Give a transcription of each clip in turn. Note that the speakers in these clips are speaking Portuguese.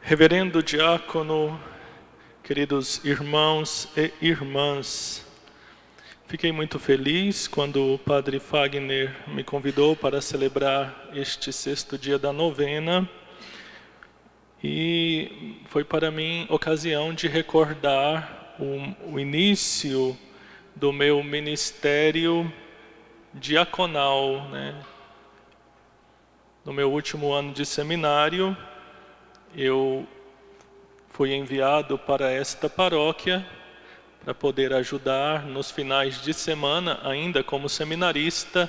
Reverendo diácono, queridos irmãos e irmãs, fiquei muito feliz quando o Padre Fagner me convidou para celebrar este 6º dia da novena e foi para mim ocasião de recordar o início do meu ministério diaconal, No meu último ano de seminário, eu fui enviado para esta paróquia para poder ajudar nos finais de semana, ainda como seminarista,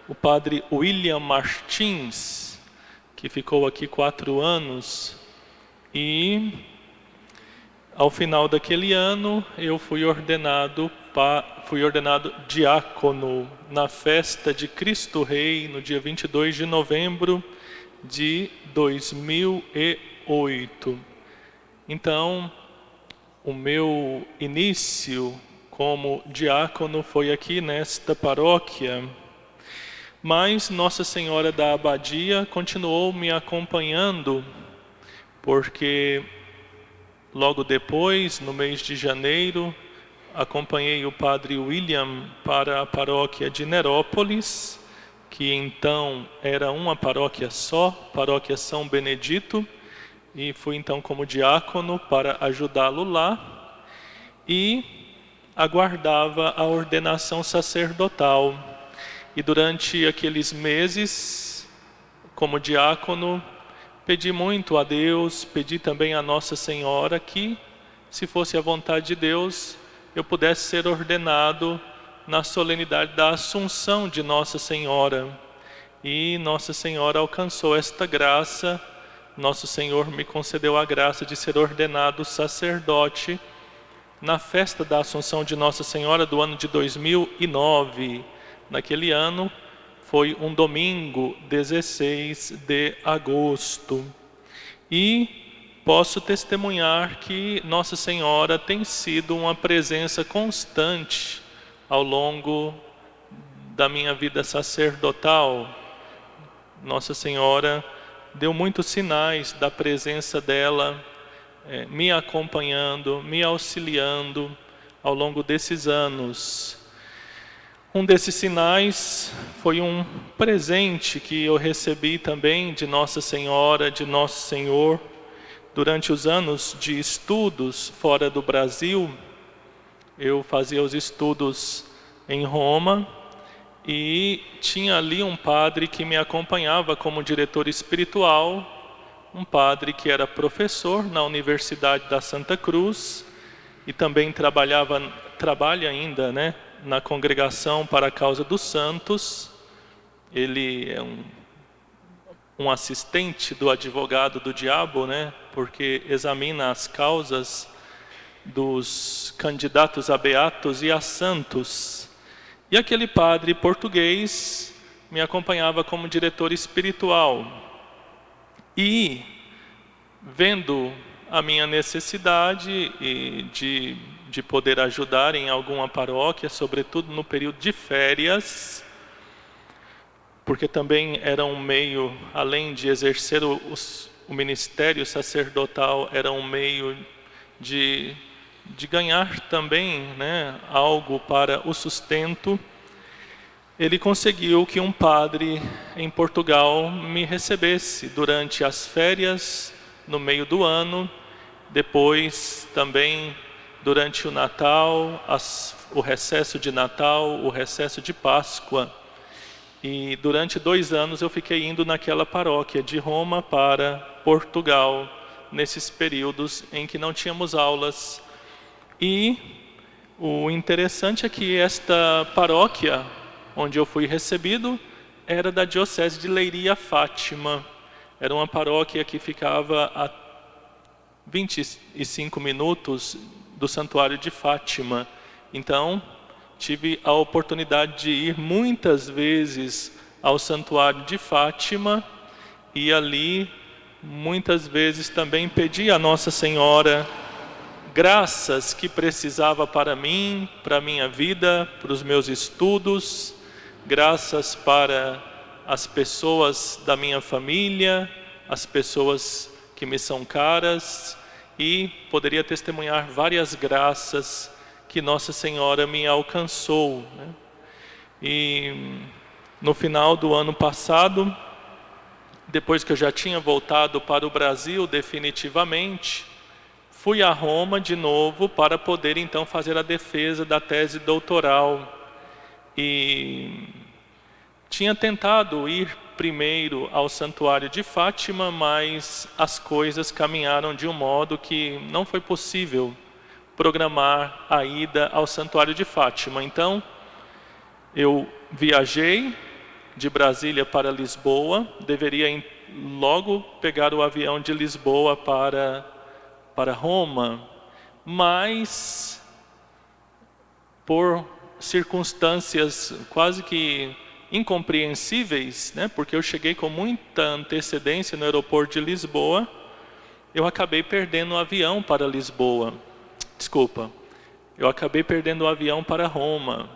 o padre William Martins, que ficou aqui 4 anos. E ao final daquele ano eu fui ordenado diácono na festa de Cristo Rei, no dia 22 de novembro de 2008. Então, o meu início como diácono foi aqui nesta paróquia, mas Nossa Senhora da Abadia continuou me acompanhando, porque logo depois, no mês de janeiro, acompanhei o padre William para a paróquia de Nerópolis, que então era uma paróquia só, paróquia São Benedito, e fui então como diácono para ajudá-lo lá e aguardava a ordenação sacerdotal. E durante aqueles meses, como diácono, pedi muito a Deus, pedi também a Nossa Senhora que, se fosse a vontade de Deus, eu pudesse ser ordenado na solenidade da Assunção de Nossa Senhora. E Nossa Senhora alcançou esta graça. Nosso Senhor me concedeu a graça de ser ordenado sacerdote na festa da Assunção de Nossa Senhora do ano de 2009. Naquele ano foi um domingo, 16 de agosto. E posso testemunhar que Nossa Senhora tem sido uma presença constante ao longo da minha vida sacerdotal. Nossa Senhora deu muitos sinais da presença dela, me acompanhando, me auxiliando ao longo desses anos. Um desses sinais foi um presente que eu recebi também de Nossa Senhora, de Nosso Senhor, durante os anos de estudos fora do Brasil. Eu fazia os estudos em Roma e tinha ali um padre que me acompanhava como diretor espiritual, um padre que era professor na Universidade da Santa Cruz e também trabalha ainda, na Congregação para a Causa dos Santos. Ele é um assistente do advogado do diabo, porque examina as causas dos candidatos a beatos e a santos. E aquele padre português me acompanhava como diretor espiritual. E, vendo a minha necessidade de poder ajudar em alguma paróquia, sobretudo no período de férias, porque também era um meio, além de exercer o ministério sacerdotal, era um meio de ganhar também algo para o sustento. Ele conseguiu que um padre em Portugal me recebesse durante as férias, no meio do ano, depois também durante o Natal, o recesso de Natal, o recesso de Páscoa. E durante 2 anos eu fiquei indo naquela paróquia de Roma para Portugal, nesses períodos em que não tínhamos aulas. E o interessante é que esta paróquia onde eu fui recebido era da Diocese de Leiria Fátima. Era uma paróquia que ficava a 25 minutos do Santuário de Fátima. Então, tive a oportunidade de ir muitas vezes ao Santuário de Fátima e ali muitas vezes também pedi a Nossa Senhora graças que precisava para mim, para a minha vida, para os meus estudos, graças para as pessoas da minha família, as pessoas que me são caras e poderia testemunhar várias graças que Nossa Senhora me alcançou, né? E no final do ano passado, depois que eu já tinha voltado para o Brasil definitivamente, fui a Roma de novo para poder então fazer a defesa da tese doutoral. E tinha tentado ir primeiro ao Santuário de Fátima, mas as coisas caminharam de um modo que não foi possível programar a ida ao Santuário de Fátima. Então, eu viajei de Brasília para Lisboa, deveria logo pegar o avião de Lisboa para Roma, mas por circunstâncias quase que incompreensíveis, né, porque eu cheguei com muita antecedência no aeroporto de Lisboa, eu acabei perdendo o avião para Lisboa. Desculpa, eu acabei perdendo o avião para Roma.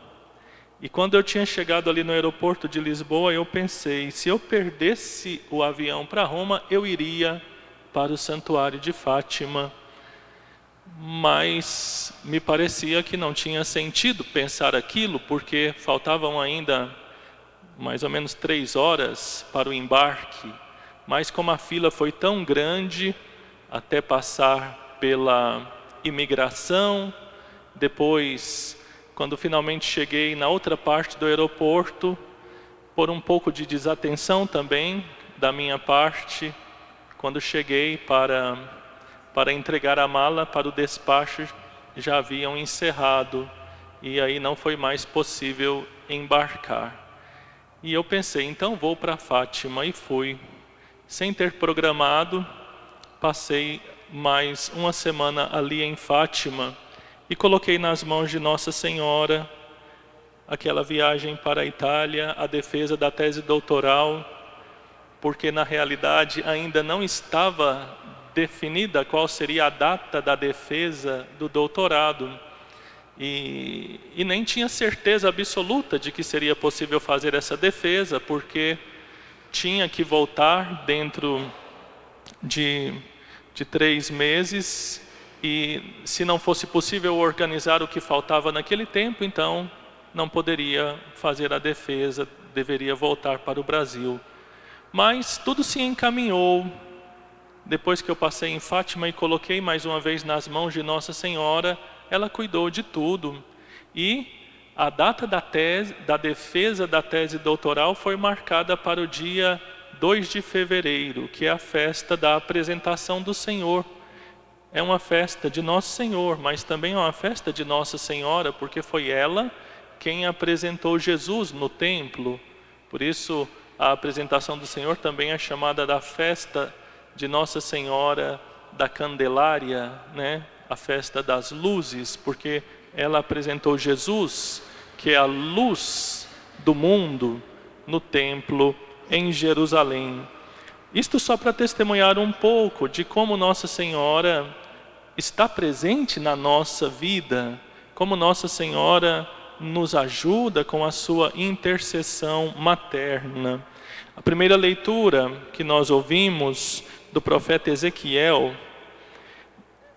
E quando eu tinha chegado ali no aeroporto de Lisboa, eu pensei, se eu perdesse o avião para Roma, eu iria para o Santuário de Fátima. Mas me parecia que não tinha sentido pensar aquilo, porque faltavam ainda mais ou menos 3 horas para o embarque. Mas como a fila foi tão grande, até passar pela imigração, depois, quando finalmente cheguei na outra parte do aeroporto, por um pouco de desatenção também da minha parte, quando cheguei para entregar a mala para o despacho, já haviam encerrado e aí não foi mais possível embarcar. E eu pensei, então vou para Fátima, e fui. Sem ter programado, passei mais uma semana ali em Fátima e coloquei nas mãos de Nossa Senhora aquela viagem para a Itália, a defesa da tese doutoral, porque na realidade ainda não estava definida qual seria a data da defesa do doutorado. E nem tinha certeza absoluta de que seria possível fazer essa defesa, porque tinha que voltar dentro de 3 meses, e se não fosse possível organizar o que faltava naquele tempo, então não poderia fazer a defesa, deveria voltar para o Brasil. Mas tudo se encaminhou. Depois que eu passei em Fátima e coloquei mais uma vez nas mãos de Nossa Senhora, ela cuidou de tudo. E a data da defesa da tese doutoral foi marcada para o dia 2 de fevereiro, que é a festa da apresentação do Senhor. É uma festa de Nosso Senhor, mas também é uma festa de Nossa Senhora, porque foi ela quem apresentou Jesus no templo. Por isso, a apresentação do Senhor também é chamada da festa de Nossa Senhora da Candelária, né? A festa das luzes, porque ela apresentou Jesus, que é a luz do mundo, no templo em Jerusalém. Isto só para testemunhar um pouco de como Nossa Senhora está presente na nossa vida, como Nossa Senhora nos ajuda com a sua intercessão materna. A primeira leitura que nós ouvimos do profeta Ezequiel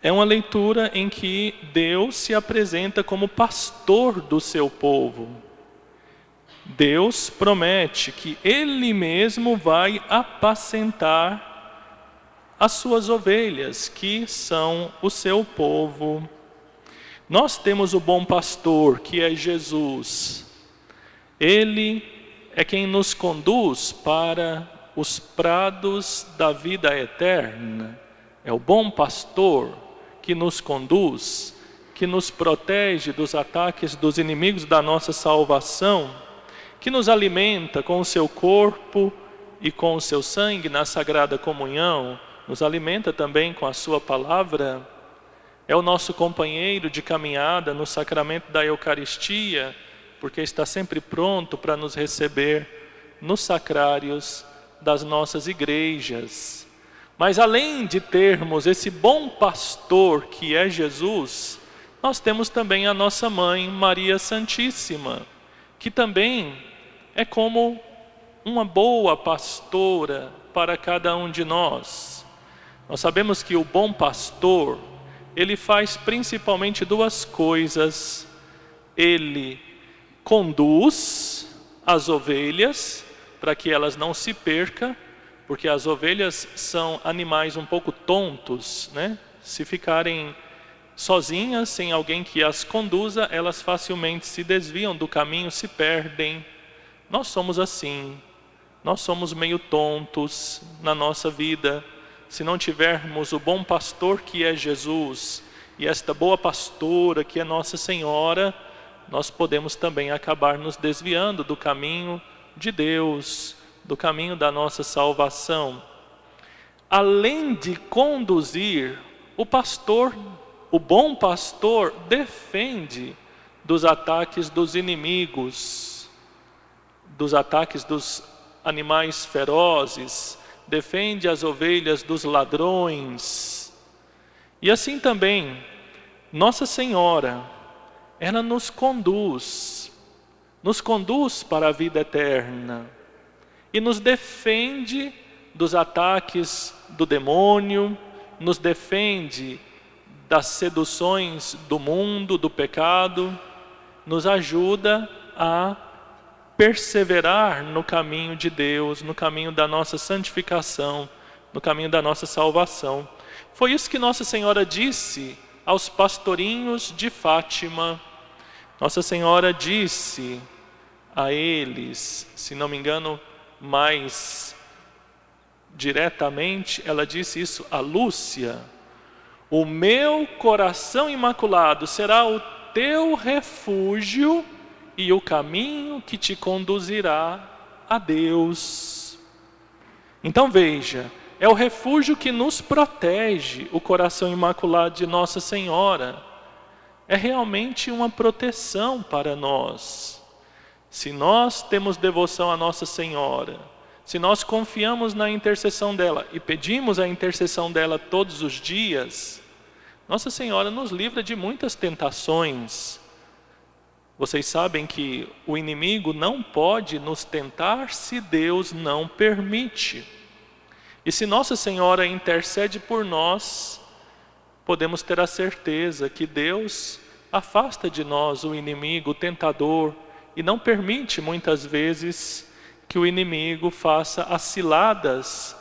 é uma leitura em que Deus se apresenta como pastor do seu povo. Deus promete que Ele mesmo vai apacentar as suas ovelhas, que são o seu povo. Nós temos o bom pastor, que é Jesus. Ele é quem nos conduz para os prados da vida eterna. É o bom pastor que nos conduz, que nos protege dos ataques dos inimigos da nossa salvação, que nos alimenta com o seu corpo e com o seu sangue na Sagrada Comunhão, nos alimenta também com a sua palavra, é o nosso companheiro de caminhada no sacramento da Eucaristia, porque está sempre pronto para nos receber nos sacrários das nossas igrejas. Mas além de termos esse bom pastor que é Jesus, nós temos também a nossa mãe, Maria Santíssima, que também é como uma boa pastora para cada um de nós. Nós sabemos que o bom pastor, ele faz principalmente duas coisas. Ele conduz as ovelhas para que elas não se percam, porque as ovelhas são animais um pouco tontos, né? Se ficarem sozinhas, sem alguém que as conduza, elas facilmente se desviam do caminho, se perdem. Nós somos assim, nós somos meio tontos na nossa vida. Se não tivermos o bom pastor que é Jesus, e esta boa pastora que é Nossa Senhora, nós podemos também acabar nos desviando do caminho de Deus, do caminho da nossa salvação. Além de conduzir, o bom pastor defende dos ataques dos inimigos, dos ataques dos animais ferozes, defende as ovelhas dos ladrões. E assim também, Nossa Senhora, ela nos conduz para a vida eterna e nos defende dos ataques do demônio, nos defende das seduções do mundo, do pecado, nos ajuda a perseverar no caminho de Deus, no caminho da nossa santificação, no caminho da nossa salvação. Foi isso que Nossa Senhora disse aos pastorinhos de Fátima. Nossa Senhora disse a eles, se não me engano, mais diretamente, ela disse isso a Lúcia: o meu coração imaculado será o teu refúgio e o caminho que te conduzirá a Deus. Então veja, é o refúgio que nos protege, o coração imaculado de Nossa Senhora. É realmente uma proteção para nós. Se nós temos devoção a Nossa Senhora, se nós confiamos na intercessão dela e pedimos a intercessão dela todos os dias, Nossa Senhora nos livra de muitas tentações. Vocês sabem que o inimigo não pode nos tentar se Deus não permite. E se Nossa Senhora intercede por nós, podemos ter a certeza que Deus afasta de nós o inimigo, o tentador, e não permite muitas vezes que o inimigo faça as ciladas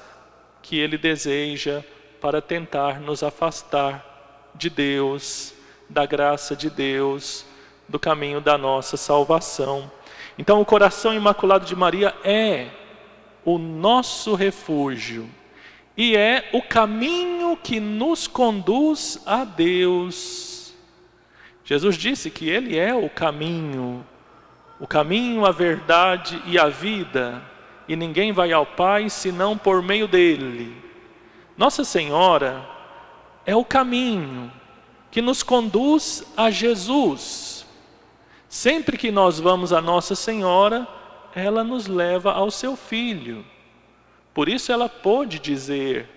que ele deseja para tentar nos afastar de Deus, da graça de Deus, do caminho da nossa salvação. Então o coração imaculado de Maria é o nosso refúgio e é o caminho que nos conduz a Deus. Jesus disse que Ele é o caminho, a verdade e a vida, e ninguém vai ao Pai senão por meio dEle. Nossa Senhora é o caminho que nos conduz a Jesus. Sempre que nós vamos a Nossa Senhora, ela nos leva ao seu Filho. Por isso ela pôde dizer: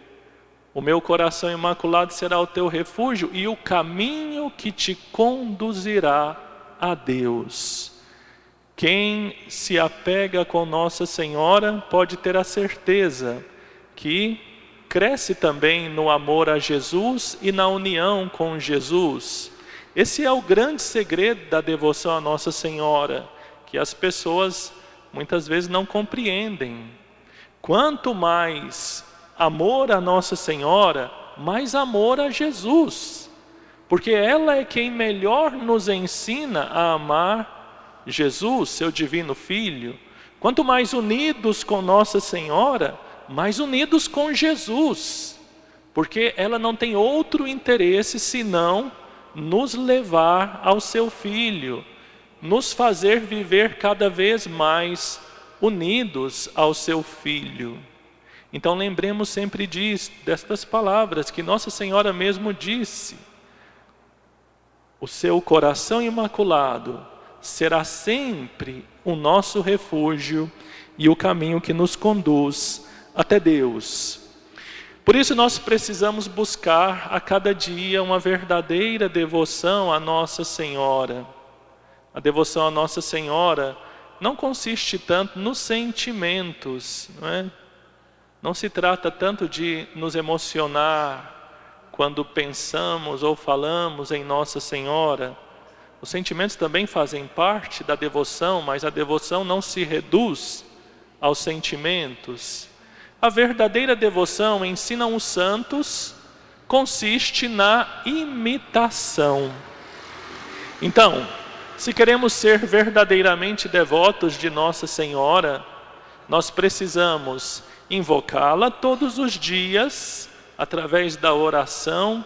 o meu coração imaculado será o teu refúgio e o caminho que te conduzirá a Deus. Quem se apega com Nossa Senhora pode ter a certeza que cresce também no amor a Jesus e na união com Jesus. Esse é o grande segredo da devoção a Nossa Senhora, que as pessoas muitas vezes não compreendem. Quanto mais amor a Nossa Senhora, mais amor a Jesus, porque ela é quem melhor nos ensina a amar Jesus, seu divino Filho. Quanto mais unidos com Nossa Senhora, mais unidos com Jesus, porque ela não tem outro interesse senão nos levar ao seu Filho, nos fazer viver cada vez mais unidos ao seu Filho. Então lembremos sempre destas palavras que Nossa Senhora mesmo disse: o seu coração imaculado será sempre o nosso refúgio e o caminho que nos conduz até Deus. Por isso nós precisamos buscar a cada dia uma verdadeira devoção a Nossa Senhora. A devoção a Nossa Senhora não consiste tanto nos sentimentos, não é? Não se trata tanto de nos emocionar quando pensamos ou falamos em Nossa Senhora. Os sentimentos também fazem parte da devoção, mas a devoção não se reduz aos sentimentos. A verdadeira devoção, ensinam os santos, consiste na imitação. Então, se queremos ser verdadeiramente devotos de Nossa Senhora, nós precisamos invocá-la todos os dias, através da oração,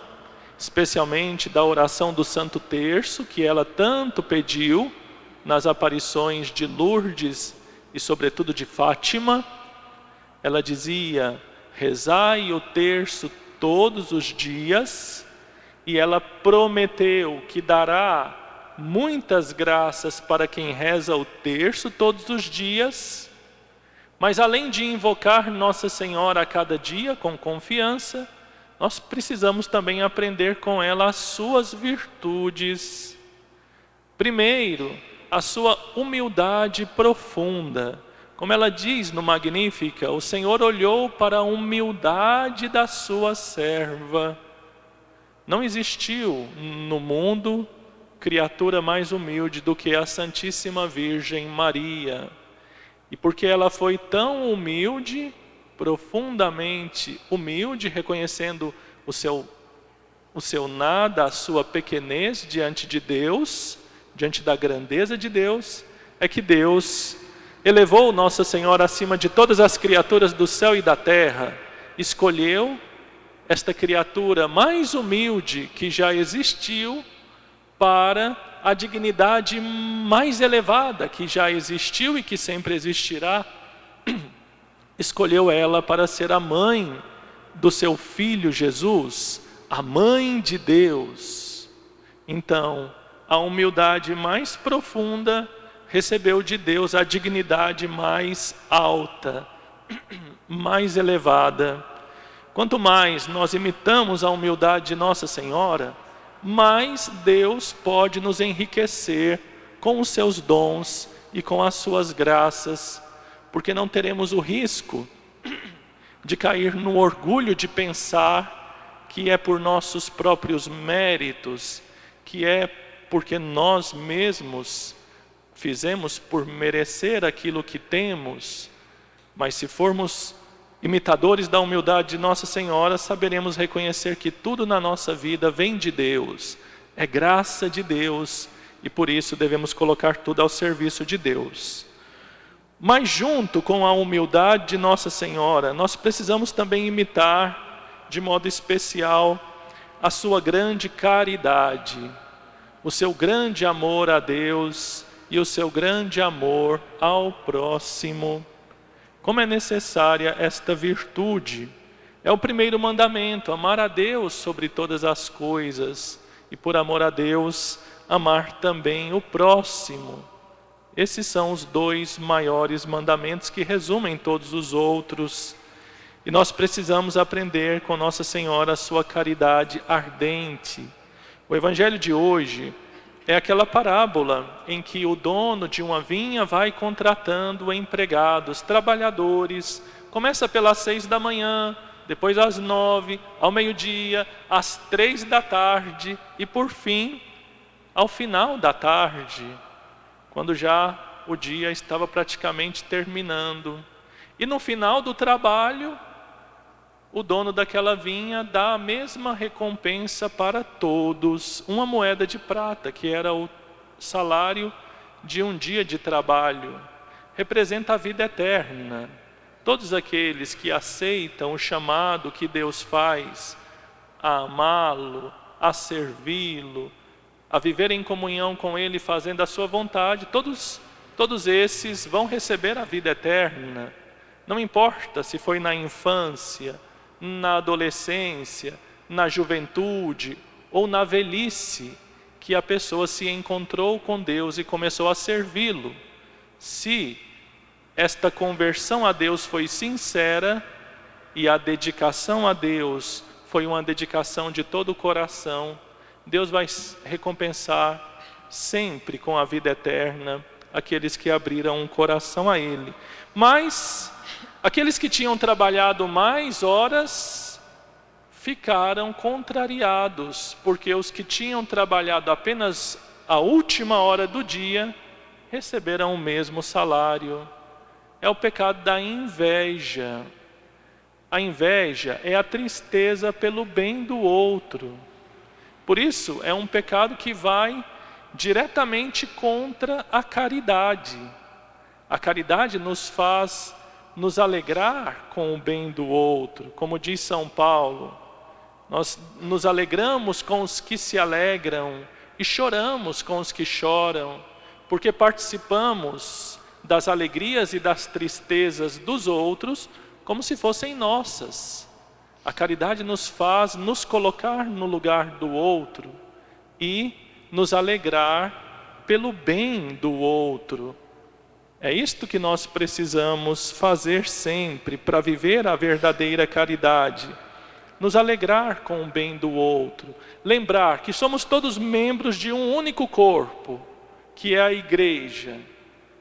especialmente da oração do Santo Terço, que ela tanto pediu nas aparições de Lourdes e sobretudo de Fátima. Ela dizia: rezai o terço todos os dias, e ela prometeu que dará muitas graças para quem reza o terço todos os dias. Mas além de invocar Nossa Senhora a cada dia com confiança, nós precisamos também aprender com ela as suas virtudes. Primeiro, a sua humildade profunda. Como ela diz no Magnífica, o Senhor olhou para a humildade da sua serva. Não existiu no mundo criatura mais humilde do que a Santíssima Virgem Maria. E porque ela foi tão humilde, profundamente humilde, reconhecendo o seu nada, a sua pequenez diante de Deus, diante da grandeza de Deus, é que Deus elevou Nossa Senhora acima de todas as criaturas do céu e da terra, escolheu esta criatura mais humilde que já existiu para a dignidade mais elevada que já existiu e que sempre existirá. Escolheu ela para ser a mãe do seu Filho Jesus, a mãe de Deus. Então, a humildade mais profunda recebeu de Deus a dignidade mais alta, mais elevada. Quanto mais nós imitamos a humildade de Nossa Senhora, mais Deus pode nos enriquecer com os seus dons e com as suas graças, porque não teremos o risco de cair no orgulho de pensar que é por nossos próprios méritos, que é porque nós mesmos fizemos por merecer aquilo que temos. Mas se formos imitadores da humildade de Nossa Senhora, saberemos reconhecer que tudo na nossa vida vem de Deus, é graça de Deus, e por isso devemos colocar tudo ao serviço de Deus. Mas junto com a humildade de Nossa Senhora, nós precisamos também imitar, de modo especial, a sua grande caridade, o seu grande amor a Deus e o seu grande amor ao próximo. Como é necessária esta virtude? É o primeiro mandamento, amar a Deus sobre todas as coisas, e por amor a Deus, amar também o próximo. Esses são os dois maiores mandamentos que resumem todos os outros. E nós precisamos aprender com Nossa Senhora a sua caridade ardente. O Evangelho de hoje é aquela parábola em que o dono de uma vinha vai contratando empregados, trabalhadores. Começa pelas 6 da manhã, depois às 9, ao meio-dia, às 3 da tarde e por fim, ao final da tarde, quando já o dia estava praticamente terminando. E no final do trabalho, o dono daquela vinha dá a mesma recompensa para todos, uma moeda de prata, que era o salário de um dia de trabalho. Representa a vida eterna. Todos aqueles que aceitam o chamado que Deus faz a amá-lo, a servi-lo, a viver em comunhão com Ele, fazendo a sua vontade, todos esses vão receber a vida eterna. Não importa se foi na infância, na adolescência, na juventude ou na velhice, que a pessoa se encontrou com Deus e começou a servi-lo. Se esta conversão a Deus foi sincera e a dedicação a Deus foi uma dedicação de todo o coração, Deus vai recompensar sempre com a vida eterna aqueles que abriram um coração a Ele. Mas Aqueles que tinham trabalhado mais horas ficaram contrariados, porque os que tinham trabalhado apenas a última hora do dia receberam o mesmo salário. É o pecado da inveja. A inveja é a tristeza pelo bem do outro. Por isso, é um pecado que vai diretamente contra a caridade. A caridade nos faz nos alegrar com o bem do outro. Como diz São Paulo, nós nos alegramos com os que se alegram e choramos com os que choram, porque participamos das alegrias e das tristezas dos outros como se fossem nossas. A caridade nos faz nos colocar no lugar do outro e nos alegrar pelo bem do outro. É isto que nós precisamos fazer sempre para viver a verdadeira caridade. Nos alegrar com o bem do outro. Lembrar que somos todos membros de um único corpo, que é a igreja.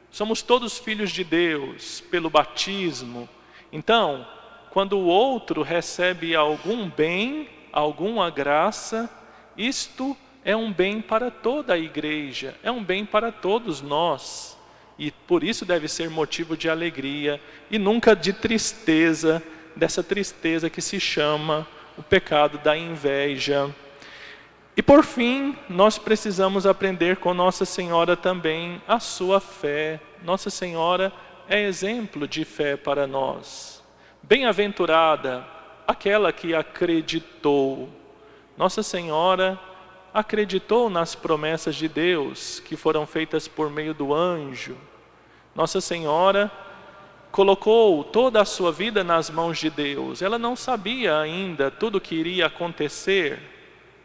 Somos todos filhos de Deus pelo batismo. Então, quando o outro recebe algum bem, alguma graça, isto é um bem para toda a igreja, é um bem para todos nós. E por isso deve ser motivo de alegria e nunca de tristeza, dessa tristeza que se chama o pecado da inveja. E por fim, nós precisamos aprender com Nossa Senhora também a sua fé. Nossa Senhora é exemplo de fé para nós. Bem-aventurada aquela que acreditou. Nossa Senhora acreditou nas promessas de Deus que foram feitas por meio do anjo. Nossa Senhora colocou toda a sua vida nas mãos de Deus. Ela não sabia ainda tudo o que iria acontecer.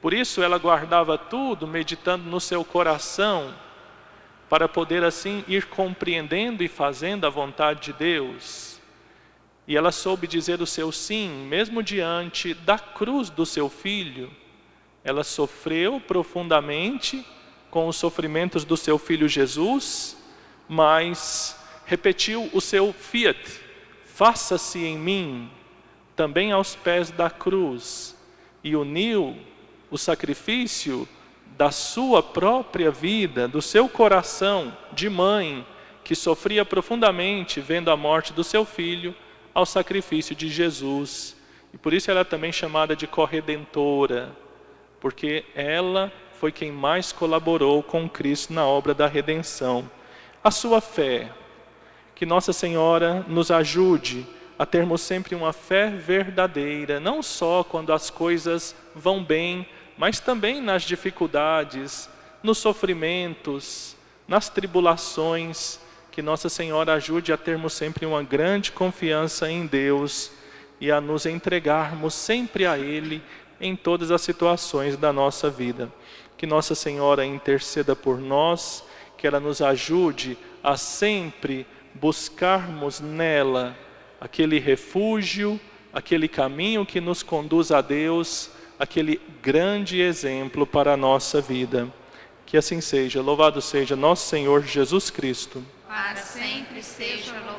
Por isso ela guardava tudo, meditando no seu coração, para poder assim ir compreendendo e fazendo a vontade de Deus. E ela soube dizer o seu sim, mesmo diante da cruz do seu filho. Ela sofreu profundamente com os sofrimentos do seu filho Jesus, mas repetiu o seu fiat, faça-se em mim, também aos pés da cruz, e uniu o sacrifício da sua própria vida, do seu coração de mãe, que sofria profundamente vendo a morte do seu filho, ao sacrifício de Jesus. E por isso ela é também chamada de corredentora, porque ela foi quem mais colaborou com Cristo na obra da redenção. A sua fé, que Nossa Senhora nos ajude a termos sempre uma fé verdadeira, não só quando as coisas vão bem, mas também nas dificuldades, nos sofrimentos, nas tribulações, que Nossa Senhora ajude a termos sempre uma grande confiança em Deus e a nos entregarmos sempre a Ele em todas as situações da nossa vida. Que Nossa Senhora interceda por nós, que ela nos ajude a sempre buscarmos nela aquele refúgio, aquele caminho que nos conduz a Deus, aquele grande exemplo para a nossa vida. Que assim seja. Louvado seja nosso Senhor Jesus Cristo. Para sempre seja louvado.